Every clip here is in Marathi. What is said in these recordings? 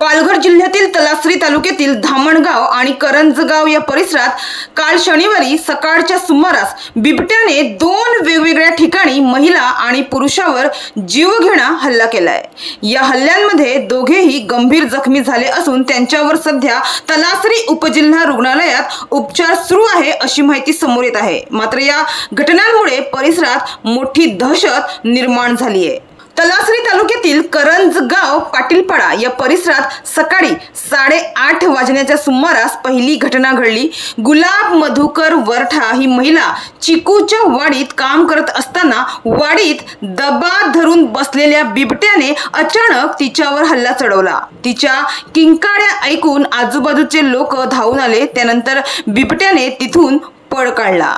पालघर जिल्ह्यातील तलासरी तालुक्यातील धामणगाव आणि करंजगाव या परिसरात काल शनिवारी सकाळच्या सुमारास बिबट्याने दोन वेगवेगळ्या ठिकाणी महिला आणि पुरुषावर जीवघेणा हल्ला केलाय। या हल्ल्यांमध्ये दोघेही गंभीर जखमी झाले असून त्यांच्यावर सध्या तलासरी उपजिल्हा रुग्णालयात उपचार सुरू आहे अशी माहिती समोर येत आहे। मात्र या घटनांमुळे परिसरात मोठी दहशत निर्माण झाली आहे। तलासरी तालुक्यातील करंजगाव पाटीलपाडा या परिसरात सकाळी 8:30 वाजण्याच्या सुमारास पहिली घटना घडली। गुलाब मधुकर वरठा ही महिला चिकूच्या वाडीत काम करत असताना वाडीत दबा धरून बसलेल्या बिबट्याने अचानक तिच्यावर हल्ला चढवला। तिच्या किंकाळ्या ऐकून आजूबाजूचे लोक धावून आले। त्यानंतर बिबट्याने तिथून पळ काढला।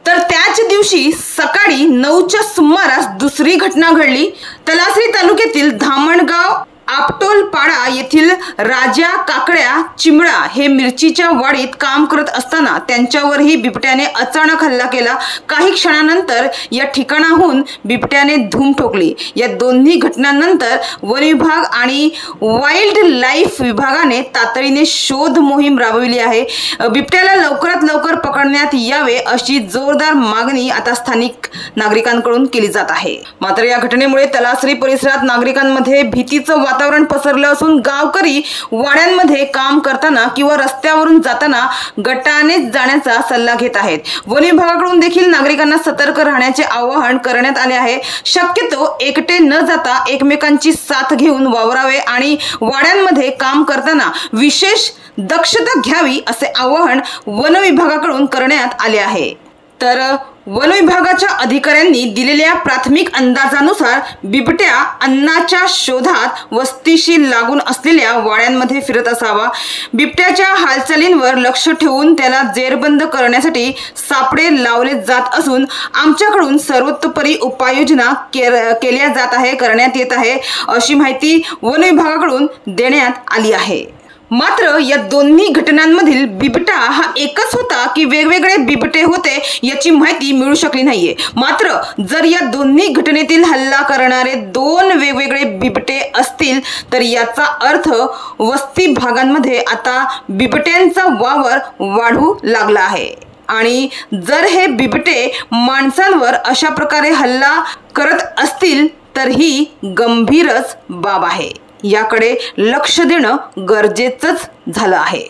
तर त्याच दिवशी सकाळी 9च्या सुमारास दुसरी घटना घडली। तलासरी तालुक्यातील धामणगाव आपटोलपाडा येथील राजा काकड्या चिमळा हे मिरचीच्या वाडीत काम करत असताना त्यांच्यावरही बिबट्याने अचानक हल्ला केला। काही क्षणानंतर या ठिकाणाहून बिबट्याने धूम ठोकली। या दोन्ही घटनांनंतर वन विभाग आणि वाईल्ड लाईफ विभागाने तातडीने शोध मोहीम राबविली आहे। बिबट्याला लवकरात लवकर पकडण्यात यावे अशी जोरदार मागणी आता स्थानिक नागरिकांकडून केली जात आहे। मात्र या घटनेमुळे तलासरी परिसरात नागरिकांमध्ये भीतीचं वातावरण पसरलं असून गावकरी वाड्यांमध्ये काम करताना किंवा रस्त्यावरून जाताना गटाने जाण्याचा सल्ला घेत आहेत। वन विभागाकडून देखील नागरिकांना सतर्क राहण्याचे आवाहन करण्यात आले आहे। शक्यतो एकटे न जाता एकमेकांची साथ घेऊन वावरावे आणि वाड्यांमध्ये काम करताना विशेष दक्षता घ्यावी असे आवाहन वन विभागाकडून करण्यात आले आहे। तर वन विभागाच्या अधिकाऱ्यांनी दिलेल्या प्राथमिक अंदाजानुसार बिबट्या अन्नाच्या शोधात वस्तीशी लागून असलेल्या वाड्यांमध्ये फिरत असावा। बिबट्याच्या हालचालींवर लक्ष ठेवून त्याला जेरबंद करण्यासाठी सापळे लावले जात असून आमच्याकडून सर्वतोपरी उपाययोजना केल्या जात आहे, करण्यात येत आहे अशी माहिती वन विभागाकडून देण्यात आली आहे। मात्र या दोन्ही घटनांमधील बिबटा हा एकच होता की वेगवेगळे बिबटे होते याची माहिती मिळू शकली नाहीये। मात्र जर या दोन्ही घटनेतील हल्ला करणारे दोन वेगवेगळे बिबटे असतील तर याचा अर्थ वस्ती भागांमध्ये आता बिबट्यांचा वावर वाढू लागला आहे आणि जर हे बिबटे माणसांवर अशा प्रकारे हल्ला करत असतील तर ही गंभीरच बाब आहे। याकडे लक्ष देणं गरजेचंच झालं आहे।